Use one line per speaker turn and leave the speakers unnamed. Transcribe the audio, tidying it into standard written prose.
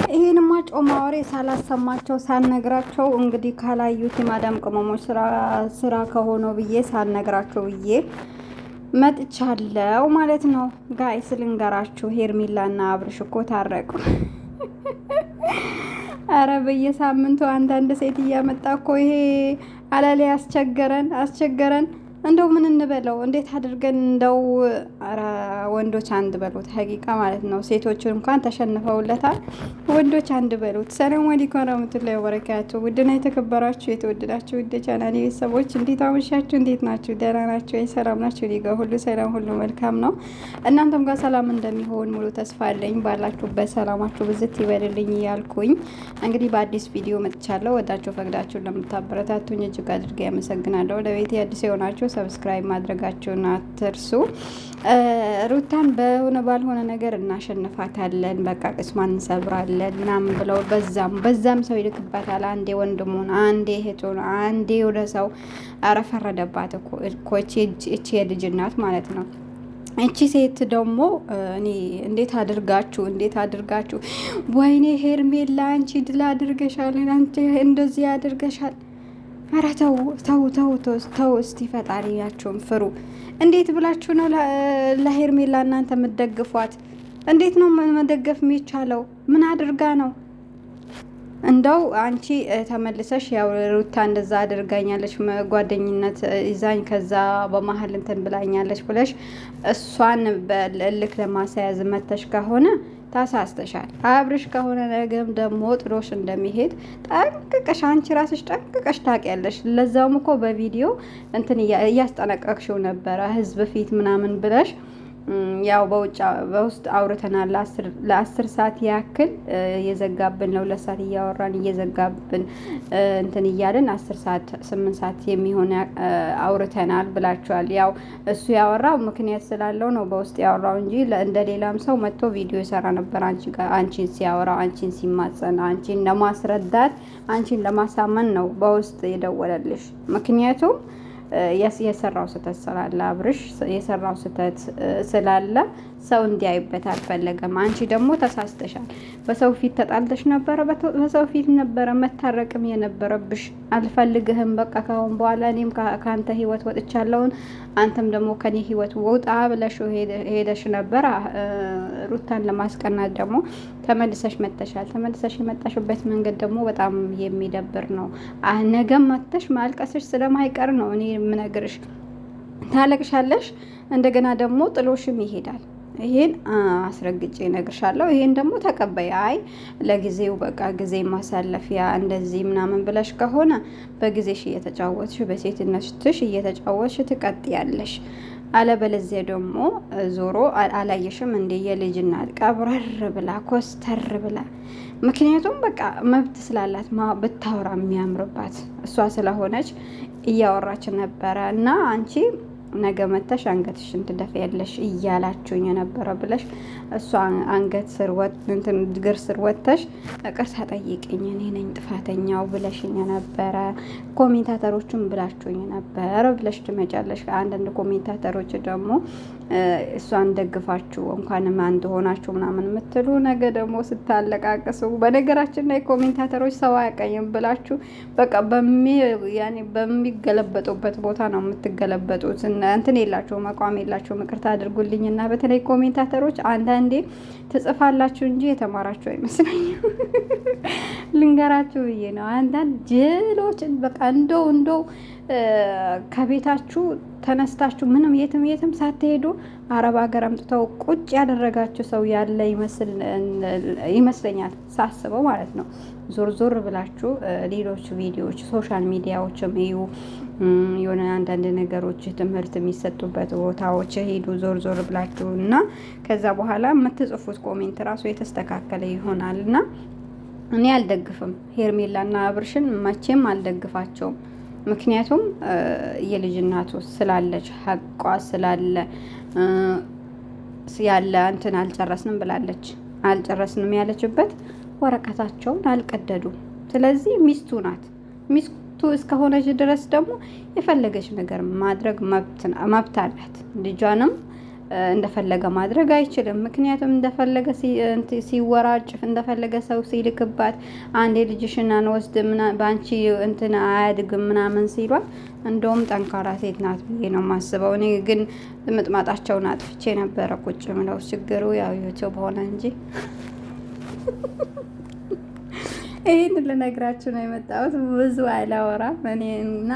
ይሄንማ ጮማ ወሬ ሳላሰማቸው ሳልነግራቸው እንግዲህ ካላዩት የማዳም ቅመሞች ስራ ከሆነው ብዬ ሳልነግራቸው ብዬ መጥቻለሁ ማለት ነው። ጋይስ ልንገራችሁ፣ ሄርሜላና አብርሽ እኮ ታረቁ። አረ በየሳምንቱ አንዳንድ ሴት እያመጣ እኮ ይሄ አላሌ አስቸገረን። እንደው ምን እንበለው? እንዴት አድርገን እንደው አረ ወንዶች አንድ በሉት ሀቂቃ ማለት ነው። ሴቶቹ እንኳን ተሸንፈውለታል። ወንዶች አንድ በሉት። ሰላም አለይኩም ወራህመቱላሂ ወበረካቱ። ውድና የተከበራችሁ የተወደዳችሁ ውድ ቻናሌ ቤተሰቦች እንዴት አመሻችሁ? እንዴት ናችሁ? ደህና ናችሁ? ሰላም ናችሁ? እኔ ጋር ሁሉ ሰላም፣ ሁሉ መልካም ነው። እናንተም ጋር ሰላም እንደሚሆን ሙሉ ተስፋ አለኝ። ባላችሁበት ሰላማችሁ ብዝት ይበልልኝ እያልኩኝ እንግዲህ በአዲስ ቪዲዮ መጥቻለሁ። ወዳችሁ ፈቅዳችሁ ለምታበረታቱኝ እጅግ አድርጌ ያመሰግናለሁ። ለቤቴ አዲስ የሆናችሁ ሰብስክራይብ ማድረጋችሁን አትርሱ። ሩታን በሆነ ባልሆነ ነገር እናሸንፋታለን፣ በቃ ቅስሟን እንሰብራለን ምናምን ብለው በዛም ሰው ይልክባታል። አንዴ ወንድሙን፣ አንዴ እህቱን፣ አንዴ ወደ ሰው አረፈረደባት እኮ እቺ የልጅ እናት ማለት ነው። እቺ ሴት ደግሞ እኔ እንዴት አድርጋችሁ ወይኔ ሄርሜላ አንቺ ድል አድርገሻል፣ አንቺ እንደዚህ አድርገሻል። ኧረ ተው እስቲ ፈጣሪያችሁን ፍሩ። እንዴት ብላችሁ ነው ለሄርሜላ እናንተ የምትደግፏት? እንዴት ነው መደገፍ የሚቻለው? ምን አድርጋ ነው? እንደው አንቺ ተመልሰሽ ያው ሩታ እንደዛ አድርጋኛለች፣ ጓደኝነት ይዛኝ ከዛ በመሀል እንትን ብላኛለች ብለሽ እሷን በልክ ለማሳያዝ መተሽ ከሆነ ታሳስተሻል። አብርሽ ከሆነ ነገም ደግሞ ጥሎሽ እንደሚሄድ ጠንቅቀሽ አንቺ ራስሽ ጠንቅቀሽ ታውቂያለሽ። ለዛውም እኮ በቪዲዮ እንትን እያስጠነቀቅሽው ነበረ ህዝብ ፊት ምናምን ብለሽ ያው በውስጥ አውርተናል። ለ10 ሰዓት ያክል እየዘጋብን ነው። ለሰዓት እያወራን እየዘጋብን እንትን እያለን 10 ሰዓት 8 ሰዓት የሚሆን አውርተናል ብላችኋል። ያው እሱ ያወራው ምክንያት ስላለው ነው በውስጥ ያወራው እንጂ እንደ ሌላም ሰው መጥቶ ቪዲዮ ይሰራ ነበር። አንቺን ሲያወራው፣ አንቺን ሲማጸን፣ አንቺን ለማስረዳት፣ አንቺን ለማሳመን ነው በውስጥ የደወለልሽ። ምክንያቱም የሰራው ስህተት ስላለ አብርሽ የሰራው ስህተት ስላለ ሰው እንዲያይበት አልፈለገም። አንቺ ደግሞ ተሳስተሻል። በሰው ፊት ተጣልተሽ ነበረ። በሰው ፊት ነበረ መታረቅም የነበረብሽ። አልፈልግህም፣ በቃ ካሁን በኋላ እኔም ከአንተ ህይወት ወጥቻለሁን፣ አንተም ደግሞ ከኔ ህይወት ወጣ ብለሽ ሄደሽ ነበረ። ሩታን ለማስቀናት ደግሞ ተመልሰሽ መጥተሻል። ተመልሰሽ የመጣሽበት መንገድ ደግሞ በጣም የሚደብር ነው። ነገም መጥተሽ ማልቀስሽ ስለማይቀር ነው እኔ የምነግርሽ። ታለቅሻለሽ፣ እንደገና ደግሞ ጥሎሽም ይሄዳል። ይሄን አስረግጬ እነግርሻለሁ። ይሄን ደግሞ ተቀበይ። አይ ለጊዜው በቃ ጊዜ ማሳለፊያ እንደዚህ ምናምን ብለሽ ከሆነ በጊዜሽ እየተጫወትሽ በሴትነትሽ እየተጫወትሽ ትቀጥያለሽ። አለበለዚያ ደግሞ ዞሮ አላየሽም እንደ የልጅ እናት ቀብረር ብላ ኮስተር ብላ፣ ምክንያቱም በቃ መብት ስላላት ብታወራ የሚያምርባት እሷ ስለሆነች እያወራች ነበረ እና አንቺ ነገ መተሽ አንገትሽን ትደፊያለሽ እያላችሁኝ የነበረ ብለሽ እሷ አንገት ስር እግር ስር ወጥተሽ ይቅርታ ጠይቅኝ እኔ ነኝ ጥፋተኛው ብለሽኝ ነበረ። ኮሜንታተሮቹም ብላችሁኝ ነበረ ብለሽ ትመጫለሽ። አንዳንድ ኮሜንታተሮች ደግሞ እሷን ደግፋችሁ እንኳንም አንድ ሆናችሁ ምናምን የምትሉ ነገ ደግሞ ስታለቃቅሱ፣ በነገራችን ላይ ኮሜንታተሮች ሰው አያቀኝም ብላችሁ በቃ በሚገለበጡበት ቦታ ነው የምትገለበጡት። እንትን የላቸው መቋም የላቸው። ይቅርታ አድርጉልኝ እና በተለይ ኮሜንታተሮች አንዳንዴ ትጽፋላችሁ እንጂ የተማራችሁ አይመስለኝም። ልንገራችሁ ብዬ ነው። አንዳንድ ጅሎችን በቃ እንደው ከቤታችሁ ተነስታችሁ ምንም የትም ሳትሄዱ አረብ ሀገር አምጥተው ቁጭ ያደረጋችሁ ሰው ያለ ይመስለኛል ሳስበው ማለት ነው። ዞር ብላችሁ ሌሎች ቪዲዮዎች ሶሻል ሚዲያዎችም እዩ፣ የሆነ አንዳንድ ነገሮች ትምህርት የሚሰጡበት ቦታዎች ሄዱ ዞር ብላችሁ እና ከዛ በኋላ የምትጽፉት ኮሜንት ራሱ የተስተካከለ ይሆናል። እና እኔ አልደግፍም ሄርሜላና አብርሽን መቼም አልደግፋቸውም። ምክንያቱም የልጅ እናቱ ስላለች ሀቋ ስላለ ያለ እንትን አልጨረስንም ብላለች። አልጨረስንም ያለችበት ወረቀታቸውን አልቀደዱም። ስለዚህ ሚስቱ ናት። ሚስቱ እስከሆነች ድረስ ደግሞ የፈለገች ነገር ማድረግ መብት አላት። ልጇንም እንደፈለገ ማድረግ አይችልም። ምክንያቱም እንደፈለገ ሲወራጭፍ እንደፈለገ ሰው ሲልክባት አንዴ ልጅሽን አንወስድም በአንቺ እንትን አያድግም ምናምን ሲሏት እንደውም ጠንካራ ሴት ናት ብዬ ነው የማስበው። እኔ ግን ምጥማጣቸውን አጥፍቼ ነበረ ቁጭ ምለው። ችግሩ ያው ዩቲዩብ ሆነ እንጂ ይህን ልነግራችሁ ነው የመጣሁት። ብዙ አላወራም እኔ እና